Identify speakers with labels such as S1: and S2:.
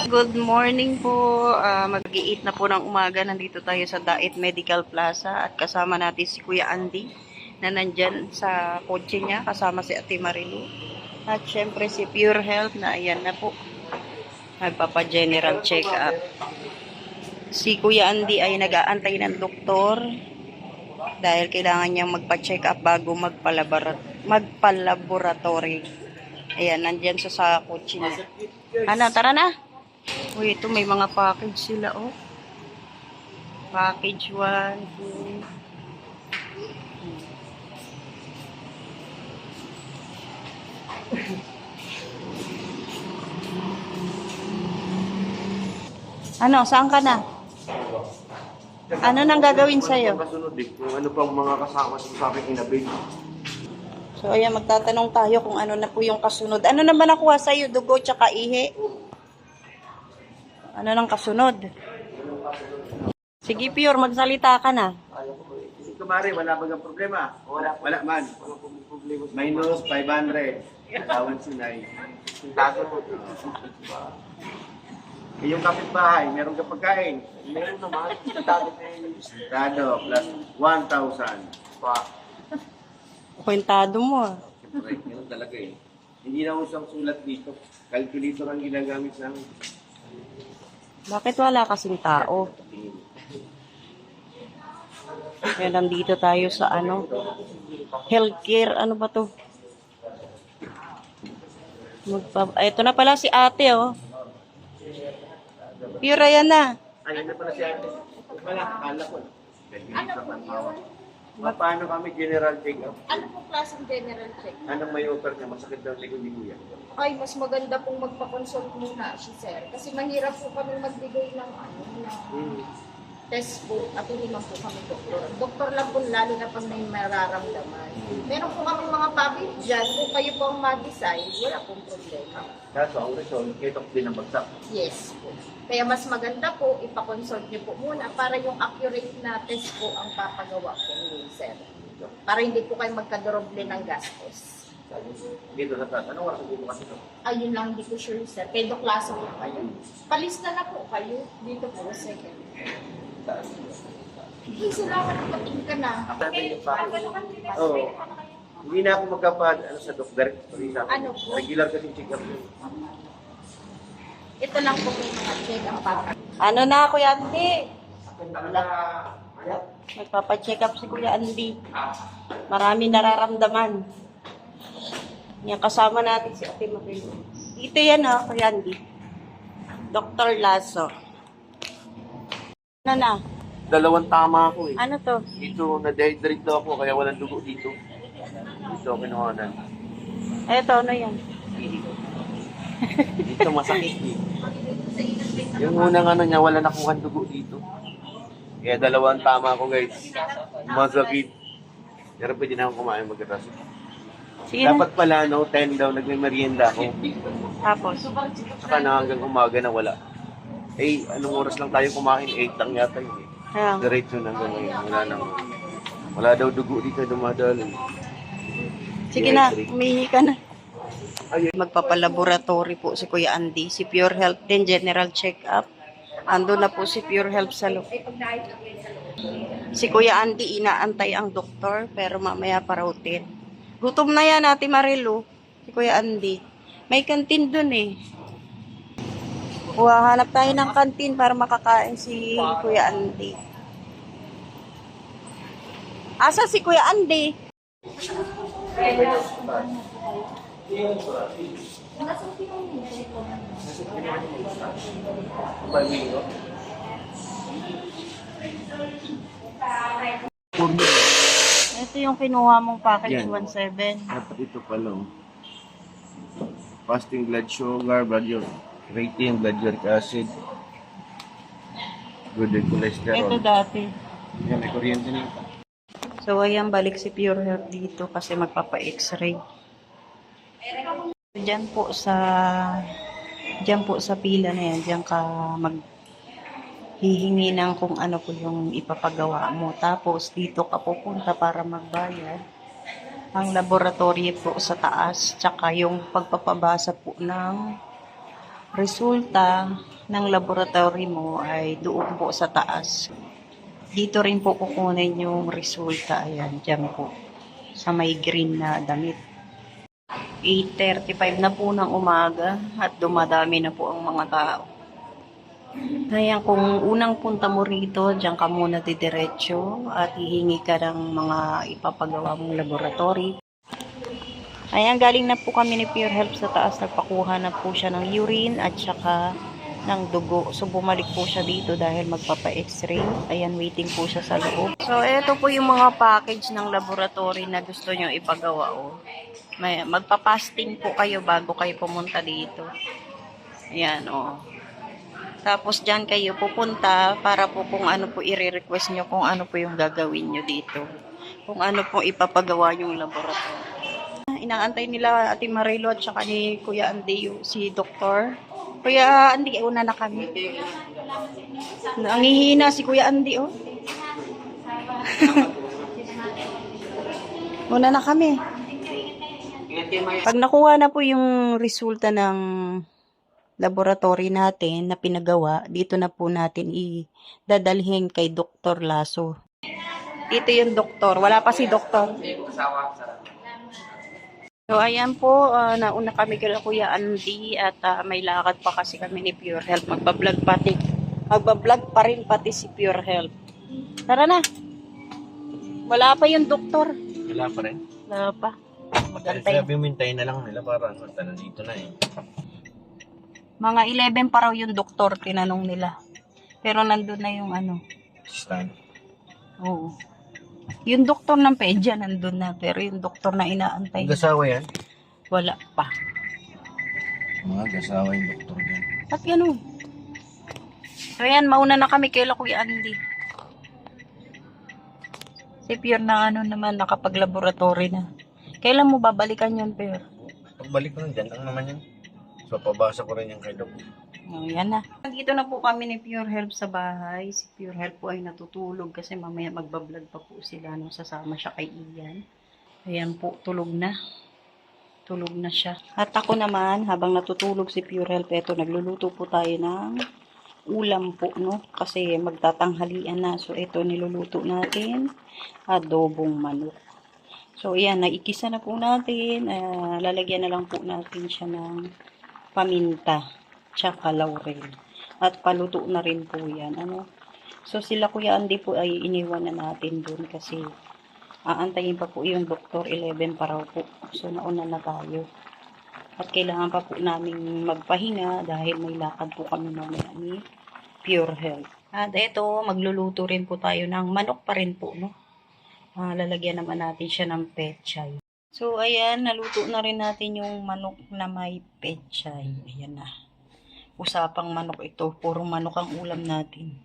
S1: Good morning po. Mag-i-eat na po ng umaga. Nandito tayo sa Dait Medical Plaza at kasama natin si Kuya Andy na nandyan sa kotse niya kasama si Ate Marilu. At syempre si Pure Health na ayan na po. Magpapa-general check-up. Si Kuya Andy ay nag-aantay ng doktor dahil kailangan niyang magpa-check up bago magpa-laboratory. Ayan, nandyan sa kotse niya. Ano, tara na! Uy, ito may mga package sila, oh. Package 1, 2. Ano, saan ka na? Ano nang gagawin sa'yo?
S2: Kasunod kung ano pang mga kasama sa akin inabig.
S1: So, ayan, magtatanong tayo kung ano na po yung kasunod. Ano naman nakuha sa'yo? Dugo tsaka ihi? Ano nang kasunod? Sige, Pure, magsalita ka na.
S2: Si Kumari, wala ba ang problema? Wala man. Minus 500. Katawan sinay. Yung kapitbahay, meron ka pagkain? Meron naman. Sentado plus 1,000.
S1: Kwentado mo, ah.
S2: Siyempre, meron talaga eh. Hindi na usang sulat dito. Calculator ang ginagamit sa amin.
S1: Bakit wala kasing tao? Kaya nandito tayo sa healthcare, ano ba to? Ito na pala si ate, oh. Pure yan na.
S2: Ayun na pala si ate. Wala, akala ko. Paano kami general check-up?
S3: Ano po klaseng general check?
S2: Anong may offer niya? Masakit daw likod ni Kuya.
S3: Ay, mas maganda pong magpa-consult muna si sir. Kasi mahirap po kami magbigay ng test po. At hindi man po kami doktor. Doktor lang po lalo na pag may mararamdaman. Meron po kami mga package dyan. Kung kayo po ang mag-decide, wala pong problema.
S2: Kaso ang result, ketok din ang bagsak.
S3: Yes po. Kaya mas maganda po, ipakonsult niyo po muna para yung accurate na test po ang papagawa po ni sir. Para hindi po kayo magkadoble ng gastos.
S2: Dito sa taas. Anong oras dito kasi ito?
S3: Ayun lang, hindi ko sure sir. Pedo klase po kayo. Palista na po kayo. Dito po, second. Hey, salamat na pating ka na.
S2: Oo. Hindi na ako magkapad sa doktor.
S3: Ano po?
S2: Regular kasi check-up yun.
S3: Ito lang po yung mga check ang papa.
S1: Ano na, Kuya Andy? Magpapacheck up si Kuya Andy. Marami nararamdaman. Yan, kasama natin si Ate Marilu. Ito yan, ha, Kuya Andy. Dr. Lasso. Ano na?
S2: Dalawang tama ako eh.
S1: Ano to?
S2: Dito, na-dehydrate daw ako kaya walang dugo dito. Dito, kinuhanan.
S1: Eto, ano yan?
S2: Dito masakit eh. Yung unang ano niya, wala nakuha dugo dito. Kaya dalawang tama ako guys. Masakit. Pero pwede na akong kumain magkatas.
S1: Sige na.
S2: Dapat pala no, 10 daw, nagme-merienda ako.
S1: Tapos?
S2: Saka na hanggang umaga na wala. Eh, anong oras lang tayo kumain? 8 lang yata yun eh.
S1: Ayan.
S2: Diretso na hanggang ngayon. Wala daw dugo dito dumadalo.
S1: Sige na, umihi ka na. Magpapalaboratory po si Kuya Andy. Si Pure Health din, general check-up. Ando na po si Pure Health sa loob. Si Kuya Andy, inaantay ang doktor, pero mamaya parutin. Gutom na yan, Ate Marilu. Si Kuya Andy. May kantin dun eh. Hanap tayo ng kantin para makakain si Kuya Andy. Asa si Kuya Andy? Ito yung kinuha mong package
S2: Yan.
S1: 17.
S2: Dapat ito pala. Fasting blood sugar, blood rating, blood uric acid, good cholesterol.
S1: Ito dati.
S2: Yan, may kuryente na ito.
S1: So, ayan, balik si Pure Health dito kasi magpapa-x-ray. Diyan po sa pila na yan, diyan ka maghihingi ng kung ano po yung ipapagawa mo. Tapos, dito ka pupunta para magbayad. Ang laboratory po sa taas, tsaka yung pagpapabasa po ng resulta ng laboratory mo ay doon po sa taas. Dito rin po kukunin yung resulta. Ayan, dyan po. Sa may green na damit. 8:35 na po ng umaga at dumadami na po ang mga tao. Kaya kung unang punta mo rito, diyan ka muna didiretso at hihingi ka ng mga ipapagawa mong laboratory. Ayan, galing na po kami ni Pure Health sa taas. Nagpakuha na po siya ng urine at saka ng dugo. So, bumalik po siya dito dahil magpapa-x-ray. Ayan, waiting po siya sa loob. So, ito po yung mga package ng laboratory na gusto nyo ipagawa. Oh. Magpa-fasting po kayo bago kayo pumunta dito. Ayan, oh. Tapos dyan kayo pupunta para po kung ano po i-request nyo, kung ano po yung gagawin nyo dito. Kung ano po ipapagawa yung laboratory. Inaantay nila Ate Marilo at saka ni Kuya Andy si Doktor. Kuya Andy, una na kami. Nangihina si Kuya Andy, oh. Una na kami. Pag nakuha na po yung resulta ng laboratory natin na pinagawa, dito na po natin idadalhin kay Dr. Lasso. Dito yung doktor. Wala pa si doktor. So, ayan po. Nauna kami kay Kuya Andy at may lakad pa kasi kami ni Pure Health. Magbablog pa rin pati si Pure Health. Tara na. Wala pa yung doktor.
S2: Wala pa rin.
S1: Wala pa. Magantay.
S2: Sabi mo, hintayin na lang nila para nandito na eh.
S1: Mga 11 pa raw yung doktor, tinanong nila. Pero nandun na yung ano.
S2: Stan.
S1: Oo. Yung doktor ng pedya nandun na. Pero yung doktor na inaantay,
S2: Gasawa yan?
S1: wala pa.
S2: Mga gasawa yung doktor dyan.
S1: At ganun. So yan, mauna na kami kay Kuya Andy. Si Pure na ano naman, nakapag-laboratory na. Kailan mo babalikan yun, Pure?
S2: Pagbalik ko dyan lang naman yan. So, pabasa ko rin yung kay Doc.
S1: Oh, yan na. Nandito na po kami ni Pure Health sa bahay. Si Pure Health po ay natutulog kasi mamaya magbablog pa po sila nung sasama siya kay Ian. Ayan po, tulog na. Tulog na siya. At ako naman, habang natutulog si Pure Health, eto, nagluluto po tayo ng ulam po, no? Kasi magtatanghalian na. So, ito niluluto natin. Adobong manok. So, ayan, naikisa na po natin. Lalagyan na lang po natin siya ng paminta, tsaka laurel. At paluto na rin po yan. Ano? So, sila Kuya Andy po ay iniwan na natin dun kasi aantayin pa po yung doktor, 11 pa raw po. So, nauna na tayo. At kailangan pa po namin magpahinga dahil may lakad po kami mamaya ni Pure Health. At eto, magluluto rin po tayo ng manok pa rin po, no? Lalagyan naman natin siya ng pechay. So, ayan, naluto na rin natin yung manok na may pechay. Ayan na. Usapang manok ito. Puro manok ang ulam natin.